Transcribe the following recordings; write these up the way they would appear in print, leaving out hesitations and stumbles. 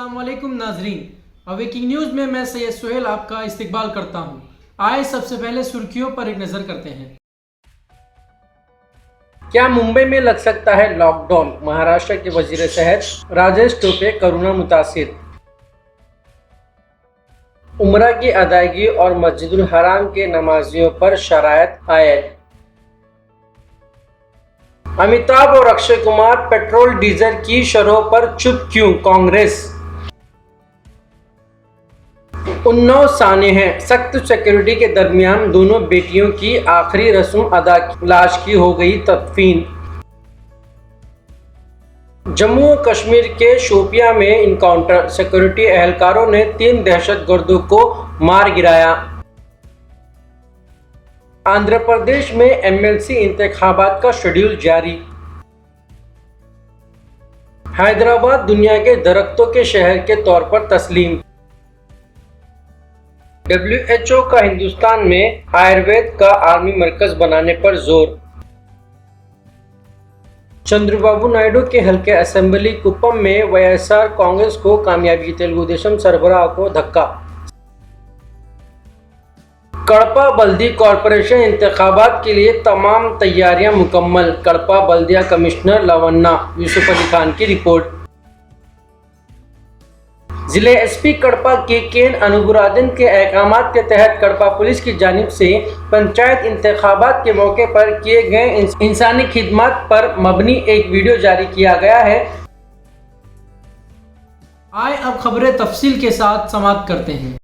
अस्सलामुअलैकुम नाजरीन, awaking news में मैं सैयद सुहेल आपका इस्तकबाल करता हूँ। आए सबसे पहले सुर्खियों पर एक नज़र करते हैं। क्या मुंबई में लग सकता है लॉकडाउन? महाराष्ट्र के वजीर सेहत राजेश टोपे कोरोना मुतासिर। उम्रा की अदायगी और मस्जिदुल हराम के नमाजियों पर शराइत आयत। अमिताभ और अक्षय कुमार पेट्रोल डीजल की शरहों पर चुप क्यों? कांग्रेस। उन्नाव सानेह, सख्त सिक्योरिटी के दरमियान दोनों बेटियों की आखिरी रस्म अदा की, लाश की हो गई तदफीन। जम्मू और कश्मीर के शोपियां में इनकाउंटर, सिक्योरिटी एहलकारों ने 3 दहशतगर्दों को मार गिराया। आंध्र प्रदेश में एमएलसी इंतखाबात का शेड्यूल जारी। हैदराबाद दुनिया के दरख्तों के शहर के तौर पर तस्लीम। WHO का हिंदुस्तान में आयुर्वेद का आर्मी मरकज बनाने पर जोर। चंद्रबाबू नायडू के हल्के असेंबली कुप्पम में वाईएसआर कांग्रेस को कामयाबी, तेलुगु देशम सरबराह को धक्का। कड़पा बल्दी कॉरपोरेशन इंतखाबात के लिए तमाम तैयारियां मुकम्मल, कड़पा बल्दिया कमिश्नर लवन्ना यूसुफ अली खान की रिपोर्ट। जिले एसपी कड़पा के केन अनुगुराजन के अहकामात के तहत कड़पा पुलिस की जानिब से पंचायत इंतखाबात के मौके पर किए गए इंसानी खिदमत पर मबनी एक वीडियो जारी किया गया है। आए अब खबरें तफसील के साथ समाप्त करते हैं।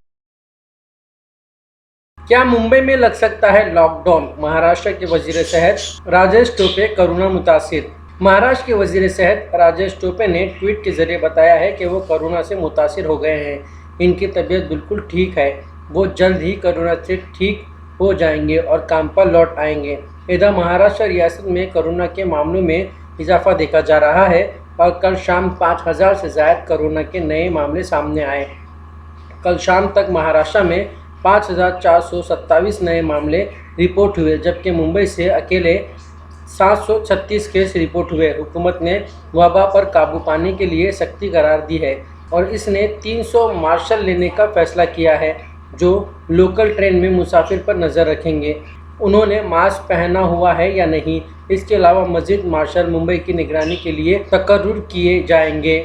क्या मुंबई में लग सकता है लॉकडाउन? महाराष्ट्र के वजीर सेहत राजेश टोपे कोरोना मुतासिर। महाराष्ट्र के वजीर सेहत राजेश टोपे ने ट्वीट के जरिए बताया है कि वो कोरोना से मुतासिर हो गए हैं। इनकी तबीयत बिल्कुल ठीक है, वो जल्द ही कोरोना से ठीक हो जाएंगे और काम पर लौट आएंगे। इधर महाराष्ट्र रियासत में कोरोना के मामलों में इजाफा देखा जा रहा है और कल शाम 5000 से ज़्यादा कोरोना के नए मामले सामने आए। कल शाम तक महाराष्ट्र में 5427 नए मामले रिपोर्ट हुए, जबकि मुंबई से अकेले 736 केस रिपोर्ट हुए। हुकूमत ने वबा पर काबू पाने के लिए सख्ती करार दी है और इसने 300 मार्शल लेने का फैसला किया है जो लोकल ट्रेन में मुसाफिर पर नज़र रखेंगे उन्होंने मास्क पहना हुआ है या नहीं। इसके अलावा मजीद मार्शल मुंबई की निगरानी के लिए तकर्रुर किए जाएंगे।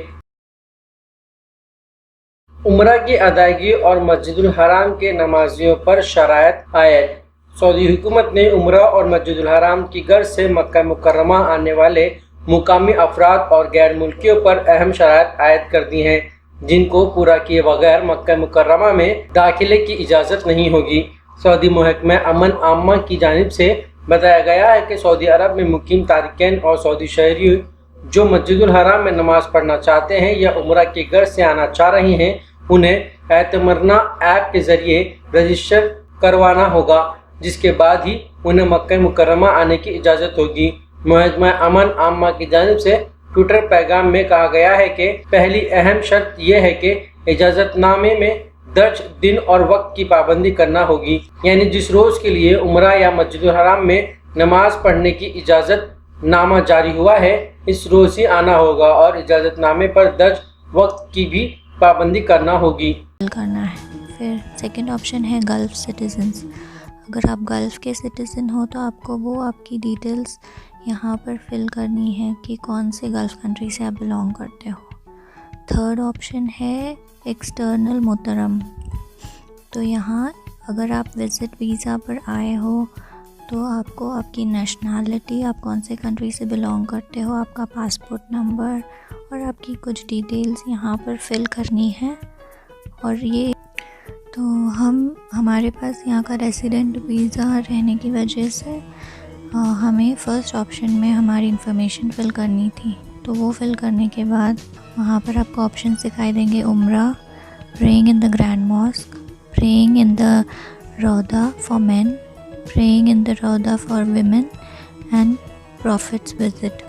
उम्रा की अदायगी और मस्जिदुल हराम के नमाजियों पर शराइत आयत। सऊदी हुकूमत ने उम्रा और मस्जिदुल हराम की गर्ज से मक्का मुकर्रमा आने वाले मुकामी अफराद और गैर मुल्कियों पर अहम शराइत आयद कर दी हैं, जिनको पूरा किए बगैर मक्का मुकर्रमा में दाखिले की इजाज़त नहीं होगी। सऊदी महकमा अमन आम्मा की जानिब से बताया गया है कि सऊदी अरब में मुकीम तारिकीन और सऊदी शहरी जो मस्जिदुल हराम में नमाज पढ़ना चाहते हैं या उम्रा की गर्ज से आना चाह रहे हैं, उन्हें एतमरना ऐप के ज़रिए रजिस्टर करवाना होगा, जिसके बाद ही उन्हें मक्का मुकर्रमा आने की इजाज़त होगी। महकमा अमन आम्मा की जानिब से ट्विटर पैगाम में कहा गया है कि पहली अहम शर्त यह है कि इजाज़तनामे में दर्ज दिन और वक्त की पाबंदी करना होगी, यानी जिस रोज़ के लिए उम्रा या मस्जिदुल हराम में नमाज पढ़ने की इजाज़त नामा जारी हुआ है, इस रोज़ ही आना होगा और इजाज़तनामे पर दर्ज वक्त की भी पाबंदी करना होगी। फिर सेकंड ऑप्शन है गल्फ़ सिटीजन्स। अगर आप गल्फ़ के सिटीज़न हो तो आपको वो आपकी डिटेल्स यहाँ पर फिल करनी है कि कौन से गल्फ़ कंट्री से आप बिलोंग करते हो। थर्ड ऑप्शन है एक्सटर्नल मुहतरम। तो यहाँ अगर आप विज़िट वीज़ा पर आए हो तो आपको आपकी नेशनैलिटी, आप कौन से कंट्री से बिलोंग करते हो, आपका पासपोर्ट नंबर और आपकी कुछ डिटेल्स यहाँ पर फिल करनी है। और ये तो हमारे पास यहाँ का रेसिडेंट वीज़ा रहने की वजह से हमें फ़र्स्ट ऑप्शन में हमारी इन्फॉर्मेशन फ़िल करनी थी। तो वो फ़िल करने के बाद वहाँ पर आपको ऑप्शन दिखाई देंगे उम्रा, praying in the grand mosque, praying in the रौदा for men, praying in the रौदा for women and prophets visit.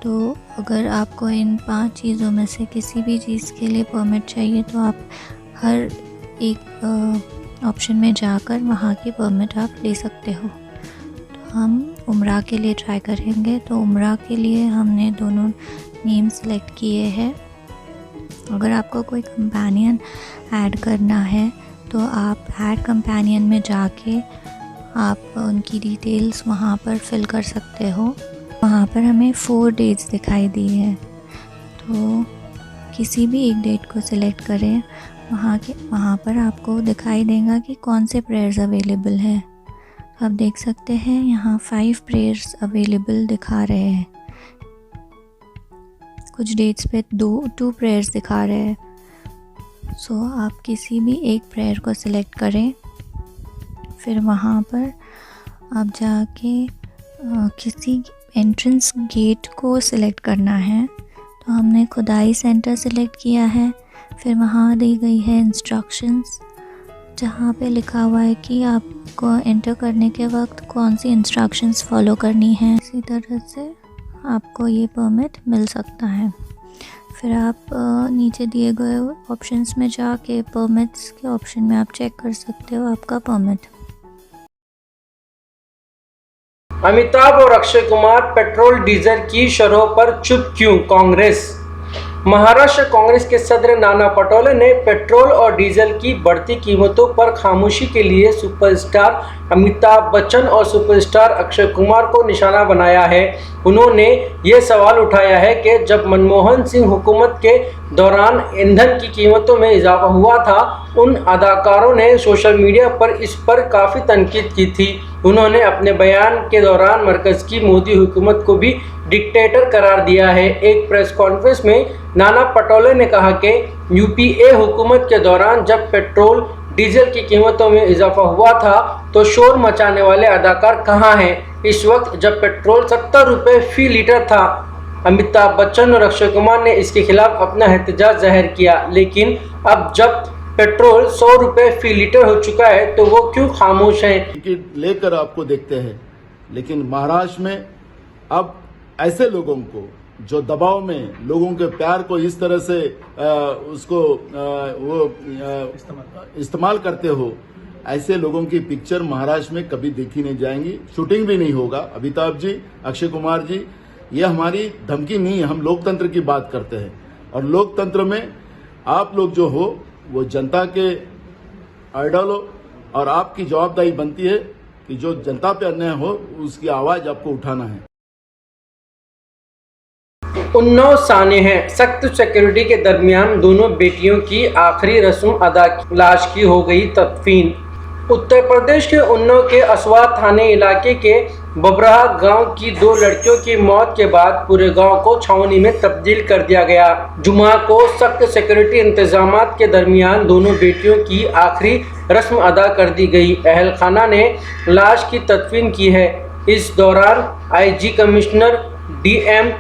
तो अगर आपको इन 5 चीज़ों में से किसी भी चीज़ के लिए परमिट चाहिए तो आप हर एक ऑप्शन में जाकर वहाँ की परमिट आप ले सकते हो। तो हम उम्रा के लिए ट्राई करेंगे। तो उम्रा के लिए हमने दोनों नेम सेलेक्ट किए हैं। अगर आपको कोई कंपेनियन ऐड करना है तो आप ऐड कंपेनियन में जाके आप उनकी डिटेल्स वहाँ पर फिल कर सकते हो। वहाँ पर हमें 4 डेट्स दिखाई दी है, तो किसी भी एक डेट को सिलेक्ट करें। वहाँ पर आपको दिखाई देगा कि कौन से प्रेयर्स अवेलेबल हैं। तो आप देख सकते हैं यहाँ 5 प्रेयर्स अवेलेबल दिखा रहे हैं। कुछ डेट्स पे 2 प्रेयर्स दिखा रहे हैं। सो आप किसी भी एक प्रेयर को सिलेक्ट करें, फिर वहाँ पर आप जाके किसी एंट्रेंस गेट को सिलेक्ट करना है। तो हमने खुदाई सेंटर सिलेक्ट किया है। फिर वहाँ दी गई है इंस्ट्रक्शंस, जहाँ पे लिखा हुआ है कि आपको एंटर करने के वक्त कौन सी इंस्ट्रक्शंस फॉलो करनी है। इसी तरह से आपको ये परमिट मिल सकता है। फिर आप नीचे दिए गए ऑप्शंस में जाके परमिट्स के ऑप्शन में आप चेक कर सकते हो आपका परमिट। अमिताभ और अक्षय कुमार पेट्रोल डीजल की शरहों पर चुप क्यों? कांग्रेस। महाराष्ट्र कांग्रेस के सदर नाना पटोले ने पेट्रोल और डीजल की बढ़ती कीमतों पर खामोशी के लिए सुपरस्टार अमिताभ बच्चन और सुपरस्टार अक्षय कुमार को निशाना बनाया है। उन्होंने ये सवाल उठाया है कि जब मनमोहन सिंह हुकूमत के दौरान ईंधन की कीमतों में इजाफा हुआ था, उन अदाकारों ने सोशल मीडिया पर इस पर काफ़ी तनकीद की थी। उन्होंने अपने बयान के दौरान मरकज़ की मोदी हुकूमत को भी डिक्टेटर करार दिया है। एक प्रेस कॉन्फ्रेंस में नाना पटोले ने कहा कि यूपीए हुकूमत के दौरान जब पेट्रोल डीजल की कीमतों में इजाफा हुआ था तो शोर मचाने वाले अदाकार कहाँ हैं? इस वक्त जब पेट्रोल 70 रुपये फी लीटर था, अमिताभ बच्चन और अक्षय कुमार ने इसके खिलाफ अपना एहतजाज जाहिर किया, लेकिन अब जब पेट्रोल 100 रुपये फी लीटर हो चुका है तो वो क्यों खामोश हैं? लेकर आपको देखते हैं, लेकिन महाराष्ट्र में अब ऐसे लोगों को जो दबाव में लोगों के प्यार को इस तरह से इस्तेमाल करते हो, ऐसे लोगों की पिक्चर महाराष्ट्र में कभी देखी नहीं जाएंगी, शूटिंग भी नहीं होगा। अमिताभ जी, अक्षय कुमार जी, ये हमारी धमकी नहीं है, हम लोकतंत्र की बात करते हैं और लोकतंत्र में आप लोग जो हो वो जनता के आइडल हो और आपकी जवाबदारी बनती है कि जो जनता पे अन्याय हो उसकी आवाज आपको उठाना है। उन्नाव साने हैं। सख्त सिक्योरिटी के दरमियान दोनों बेटियों की आखिरी रस्म अदा की। लाश की हो गई तदफीन। उत्तर प्रदेश के उन्नाव के असवा थाने इलाके के बबराहा गांव की 2 लड़कियों की मौत के बाद पूरे गांव को छावनी में तब्दील कर दिया गया। जुमा को सख्त सिक्योरिटी इंतजामात के दरमियान दोनों बेटियों की आखिरी रस्म अदा कर दी गई। अहल खाना ने लाश की तदफीन की है। इस दौरान आईजी कमिश्नर, डीएम,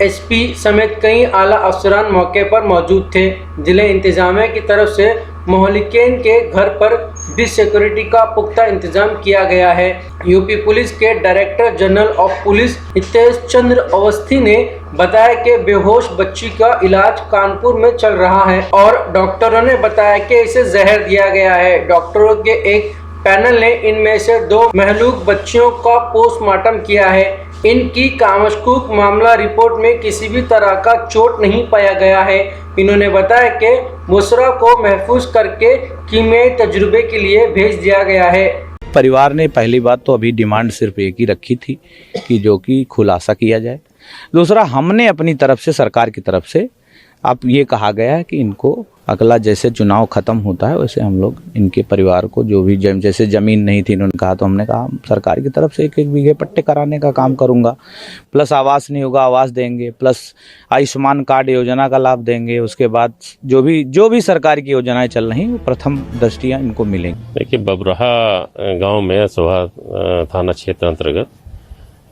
एसपी समेत कई आला अफसरान मौके पर मौजूद थे। जिले इंतजामिया की तरफ से मोहल्लिकीन के घर पर भी सिक्योरिटी का पुख्ता इंतजाम किया गया है। यूपी पुलिस के director general of police Hitesh Chandra Awasthi ने बताया कि बेहोश बच्ची का इलाज कानपुर में चल रहा है और डॉक्टरों ने बताया कि इसे जहर दिया गया है। डॉक्टरों के एक पैनल ने इनमें से 2 महलूक बच्चियों का पोस्टमार्टम किया है। इनकी कामशकूक मामला रिपोर्ट में किसी भी तरह का चोट नहीं पाया गया है। इन्होंने बताया कि मुसरा को महफूज करके कीमियाई तजुर्बे के लिए भेज दिया गया है। परिवार ने पहली बात तो अभी डिमांड सिर्फ एक ही रखी थी कि जो कि खुलासा किया जाए। दूसरा, हमने अपनी तरफ से, सरकार की तरफ से अब ये कहा गया है कि इनको अगला जैसे चुनाव खत्म होता है वैसे हम लोग इनके परिवार को जो भी जैसे ज़मीन नहीं थी इन्होंने कहा, तो हमने कहा सरकार की तरफ से 1-1 बीघे पट्टे कराने का काम करूंगा, प्लस आवास नहीं होगा आवास देंगे, प्लस आयुष्मान कार्ड योजना का लाभ देंगे। उसके बाद जो भी सरकार की योजनाएं चल रही वो प्रथम दृष्टिया इनको मिलेंगी। देखिए, बबराहा गाँव में असवा थाना क्षेत्र अंतर्गत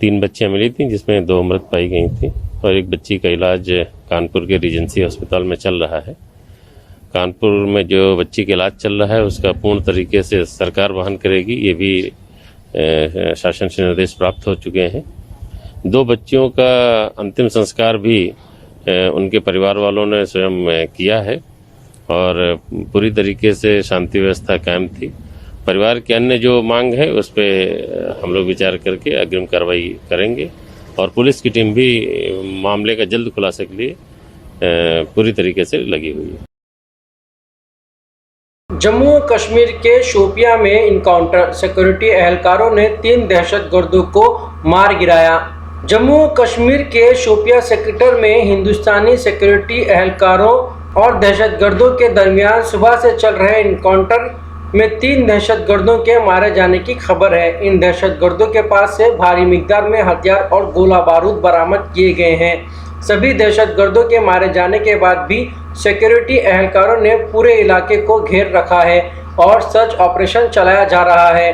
3 बच्चियाँ मिली थी, जिसमें 2 मृत पाई गई थी और एक बच्ची का इलाज कानपुर के रीजेंसी अस्पताल में चल रहा है। कानपुर में जो बच्ची का इलाज चल रहा है उसका पूर्ण तरीके से सरकार वहन करेगी, ये भी शासन से निर्देश प्राप्त हो चुके हैं। 2 बच्चियों का अंतिम संस्कार भी उनके परिवार वालों ने स्वयं किया है और पूरी तरीके से शांति व्यवस्था कायम थी। परिवार की अन्य जो मांग है उस पर हम लोग विचार करके अग्रिम कार्रवाई करेंगे और पुलिस की टीम भी मामले का जल्द खुलासे के लिए पूरी तरीके से लगी हुई है। जम्मू और कश्मीर के शोपियां में इनकाउंटर, सिक्योरिटी एहलकारों ने 3 दहशतगर्दों को मार गिराया। जम्मू और कश्मीर के शोपियां सेक्टर में हिंदुस्तानी सिक्योरिटी एहलकारों और दहशतगर्दों के दरमियान सुबह से चल रहे इनकाउंटर में 3 दहशतगर्दों के मारे जाने की खबर है। इन दहशतगर्दों के पास से भारी मिकदार में हथियार और गोला बारूद बरामद किए गए हैं। सभी दहशतगर्दों के मारे जाने के बाद भी सिक्योरिटी एहलकारों ने पूरे इलाके को घेर रखा है और सर्च ऑपरेशन चलाया जा रहा है।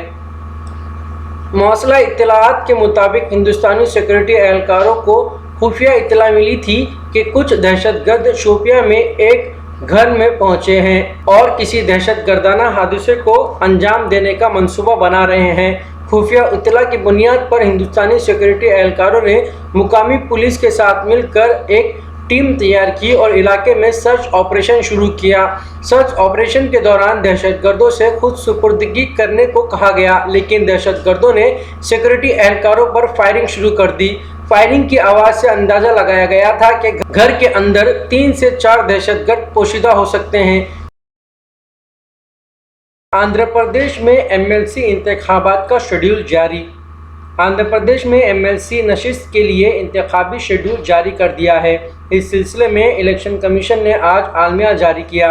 मौसला इत्तलाआत के मुताबिक हिंदुस्तानी सिक्योरिटी एहलकारों को खुफिया इत्तला मिली थी कि कुछ दहशतगर्द शोपियां में एक घर में पहुंचे हैं और किसी दहशतगर्दाना हादसे को अंजाम देने का मंसूबा बना रहे हैं। खुफिया इत्तला की बुनियाद पर हिंदुस्तानी सिक्योरिटी एहलकारों ने मुकामी पुलिस के साथ मिलकर एक टीम तैयार की और इलाके में सर्च ऑपरेशन शुरू किया। सर्च ऑपरेशन के दौरान दहशतगर्दों से खुद सुपुर्दगी करने को कहा गया, लेकिन दहशतगर्दों ने सिक्योरिटी एहलकारों पर फायरिंग शुरू कर दी। फायरिंग की आवाज़ से अंदाजा लगाया गया था कि घर के अंदर 3 से 4 दहशतगर्द पोशीदा हो सकते हैं। आंध्र प्रदेश में एमएलसी इंतखाबात का शेड्यूल जारी। आंध्र प्रदेश में एमएलसी नशिस्त के लिए इंतखाबी शेड्यूल जारी कर दिया है। इस सिलसिले में इलेक्शन कमीशन ने आज आलमिया जारी किया।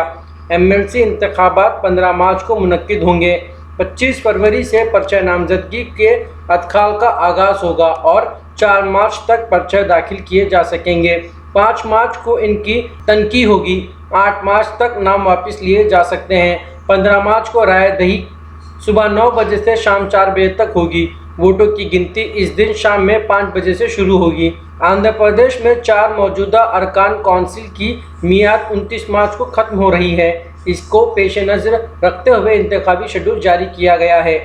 एमएलसी इंतखाबात 15 मार्च को मुनक्किद होंगे। 25 फरवरी से पर्चा नामजदगी के अदखाल का आगाज़ होगा और 4 मार्च तक पर्चे दाखिल किए जा सकेंगे। 5 मार्च को इनकी तनकी होगी। 8 मार्च तक नाम वापस लिए जा सकते हैं। 15 मार्च को राय दही सुबह 9 बजे से शाम 4 बजे तक होगी। वोटों की गिनती इस दिन शाम में 5 बजे से शुरू होगी। आंध्र प्रदेश में 4 मौजूदा अरकान कौंसिल की मियाद 29 मार्च को खत्म हो रही है। इसको पेश नज़र रखते हुए इंतखाबी शेड्यूल जारी किया गया है।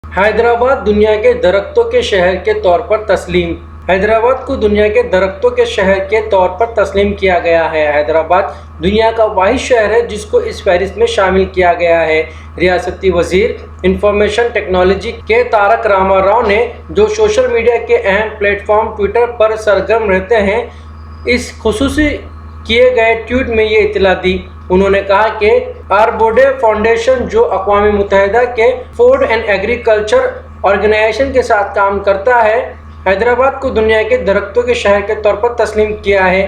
हैदराबाद दुनिया के दरख्तों के शहर के तौर पर तस्लीम। हैदराबाद को दुनिया के दरख्तों के शहर के तौर पर तस्लीम किया गया है। हैदराबाद दुनिया का वाहिद शहर है जिसको इस फहरिस्त में शामिल किया गया है। रियासती वजीर इंफॉर्मेशन टेक्नोलॉजी के तारक रामाराव ने, जो सोशल मीडिया के अहम प्लेटफॉर्म ट्विटर पर सरगर्म रहते हैं, इस खुसूसी किए गए ट्वीट में ये इत्तला दी। उन्होंने कहा कि आरबोडे फाउंडेशन, जो अक़वाम मुत्तहिदा के फूड एंड एग्रीकल्चर ऑर्गेनाइजेशन के साथ काम करता है, हैदराबाद को दुनिया के दरख्तों के शहर के तौर पर तस्लीम किया है।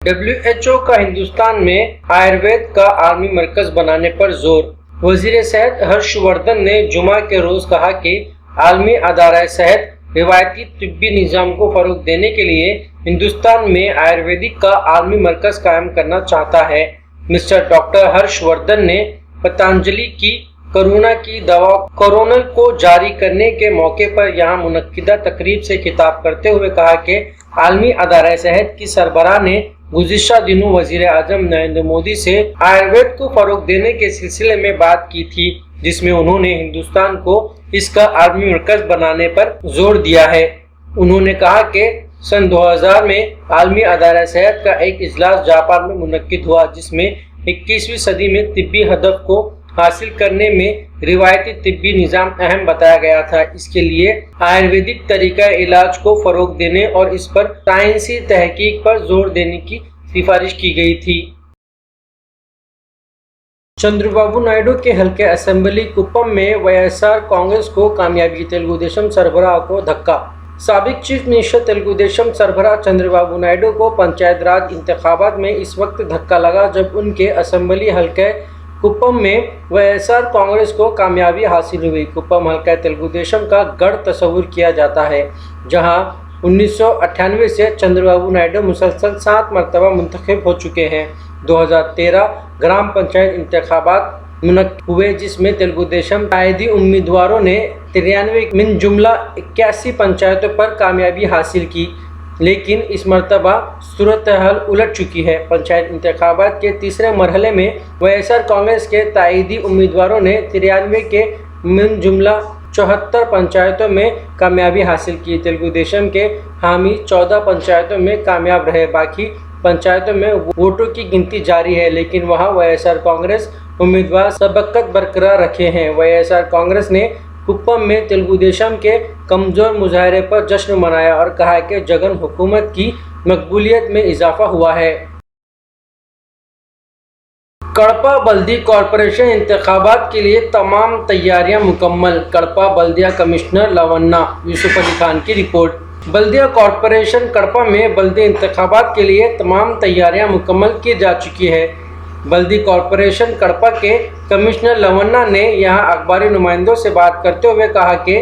WHO का हिंदुस्तान में आयुर्वेद का आलमी मरकज बनाने पर जोर। वजीर सेहत हर्षवर्धन ने जुमा के रोज कहा कि आलमी अदारा सेहत रिवायती तिब्बी निज़ाम को फ़रोग देने के लिए हिंदुस्तान में आयुर्वेदिक का आलमी मरकज कायम करना चाहता है। मिस्टर डॉक्टर हर्षवर्धन ने पतंजलि की कोरोना की दवा कोरोनल को जारी करने के मौके पर यहाँ मुनक्किदा तकरीब से खिताब करते हुए कहा कि आलमी अदारा सेहत की सरबराह ने गुज़िश्ता दिनों वज़ीर आज़म नरेंद्र मोदी से आयुर्वेद को फ़रोग देने के सिलसिले में बात की थी, जिसमें उन्होंने हिंदुस्तान को इसका आलमी मरकज बनाने पर जोर दिया है। उन्होंने कहा कि सन 2000 में आलमी अदारा सेहत का एक इजलास जापान में मुनक्किद हुआ, जिसमें 21वीं सदी में तिब्बी हदफ को हासिल करने में रिवायती तिब्बी निज़ाम अहम बताया गया था। इसके लिए आयुर्वेदिक तरीका इलाज को फ़रोग देने और इस पर साइंसी तहकीक पर जोर देने की सिफारिश की गई थी। चंद्रबाबू नायडू के हल्के असेंबली कुप्पम में वाईएसआर कांग्रेस को कामयाबी। तेलुगु देशम सरबराह को धक्का। साबिक चीफ मिनिस्टर तेलुगु देशम सरबराह चंद्रबाबू नायडू को पंचायत राज इंतखाबात में इस वक्त धक्का लगा जब उनके असेंबली हल्के कुप्पम में वाईएसआर कांग्रेस को कामयाबी हासिल हुई। कुप्पम हल्का तेलुगु देशम का गढ़ तस्वुर किया जाता है, जहां 1998 से चंद्रबाबू नायडू मुसलसल 7 मरतबा मुंतखब हो चुके हैं। 2013 ग्राम पंचायत इंतखाबात मुनक्किद हुए, जिसमें तेलुगु देशम कायदी उम्मीदवारों ने 93 मिन जुमला 81 पंचायतों पर कामयाबी हासिल की, लेकिन इस मरतबा सूरत हाल उलट चुकी है। पंचायत इंतखाबात के तीसरे मरहले में वाईएसआर कांग्रेस के ताईदी उम्मीदवारों ने 93 के मिन जुमला 74 पंचायतों में कामयाबी हासिल की। तेलुगु देशम के हामी 14 पंचायतों में कामयाब रहे। बाकी पंचायतों में वोटों की गिनती जारी है, लेकिन वहां वाईएसआर कांग्रेस उम्मीदवार सबकत बरकरार रखे हैं। वाईएसआर कांग्रेस ने कुप्पम में तेलुगु देशम के कमजोर मुजाहरे पर जश्न मनाया और कहा कि जगन हुकूमत की मकबूलियत में इजाफा हुआ है। कड़पा बल्दी कॉरपोरेशन इंतखाबात के लिए तमाम तैयारियां मुकम्मल। कड़पा बल्दिया कमिश्नर लवन्ना यूसुफ अली खान की रिपोर्ट। बल्दिया कॉरपोरेशन कड़पा में बल्दी इंतखाबात के लिए तमाम तैयारियां मुकम्मल की जा चुकी है। बल्दी कॉरपोरेशन कड़पा के कमिश्नर लवन्ना ने यहां अखबारी नुमाइंदों से बात करते हुए कहा कि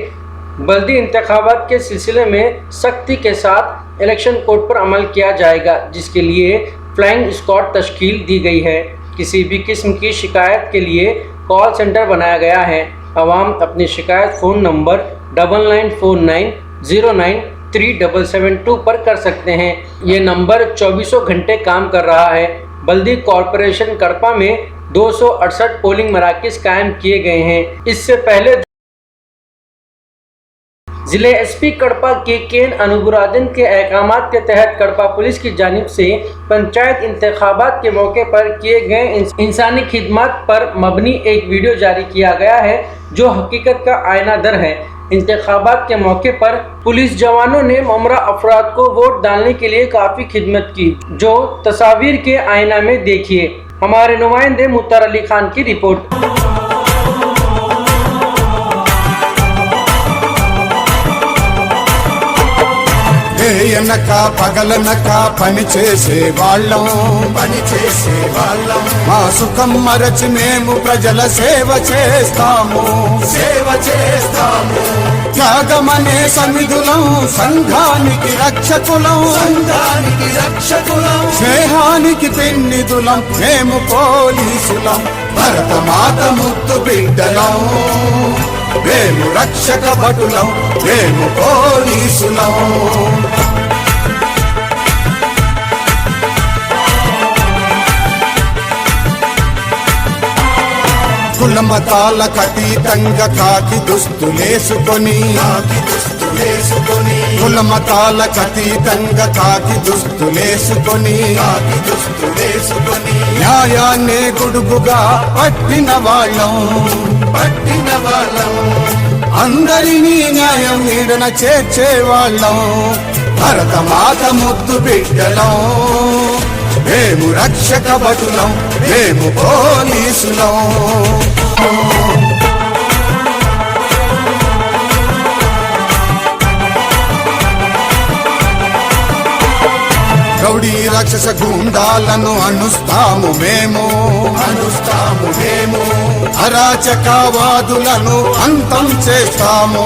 बल्दी इंतखाबात के सिलसिले में सख्ती के साथ इलेक्शन कोड पर अमल किया जाएगा, जिसके लिए फ्लाइंग स्क्वाड तश्कील दी गई है। किसी भी किस्म की शिकायत के लिए कॉल सेंटर बनाया गया है। आवाम अपनी शिकायत फ़ोन नंबर 9949093772 पर कर सकते हैं। ये नंबर 24 घंटे काम कर रहा है। बल्दी कॉरपोरेशन कड़पा में 268 पोलिंग मराकज़ कायम किए गए हैं। इससे पहले जिले एसपी कड़पा के केन अनुबुरादन के अहकामात के तहत कड़पा पुलिस की जानिब से पंचायत इंतखाबात के मौके पर किए गए इंसानी खिदमत पर मबनी एक वीडियो जारी किया गया है, जो हकीकत का आईना दर है। इंतखाबात के मौके पर पुलिस जवानों ने ममरा अफराद को वोट डालने के लिए काफ़ी खिदमत की, जो तस्वीर के आईना में देखिए। हमारे नुमाइंदे मुत्तर अली खान की रिपोर्ट। ఎనక పగలనక పని చేసే వాళ్ళం మా సుఖం మరచి మేము ప్రజల సేవ చేస్తాము త్యాగమనే సమిధులం సంఘానికి రక్షకులం స్నేహానికి పెన్నిధులం మేము పోలీసులం భరతమాత ముద్దు బిడ్డలం మేము రక్షక భటులం మేము పోలీసులం కుల మతాలకు అతీతంగా కాకి దుస్తులేసుకొని కుల మతాలకు అతీతంగా కాకి దుస్తులేసుకొని న్యాయాన్నే గుడుగుగా పట్టిన వాళ్ళం అందరినీ న్యాయం నీడన చేర్చే వాళ్ళం భరతమాత ముద్దు బిడ్డలం మేము రక్షక భటులం మేము పోలీసులం రౌడీ రాక్షస గుండాలను అణుస్తాము మేము అరాచకవాదులను అంతం చేస్తాము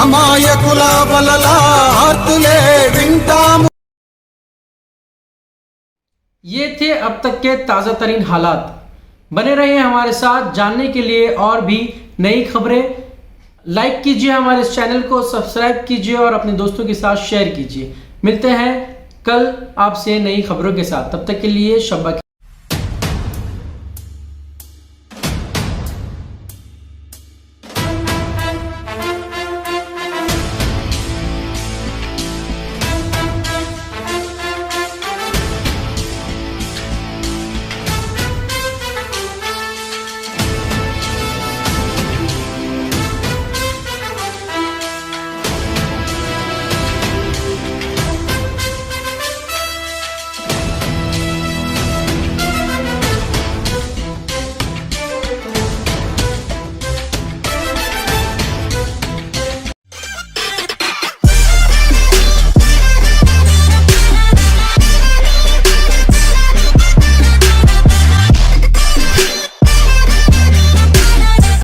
అమాయకుల బలలా ఆర్తులే వింటాము। ये थे अब तक के ताज़ा तरीन हालात। बने रहिए हमारे साथ जानने के लिए और भी नई खबरें। लाइक कीजिए हमारे इस चैनल को, सब्सक्राइब कीजिए और अपने दोस्तों के साथ शेयर कीजिए। मिलते हैं कल आपसे नई खबरों के साथ। तब तक के लिए शब्बा।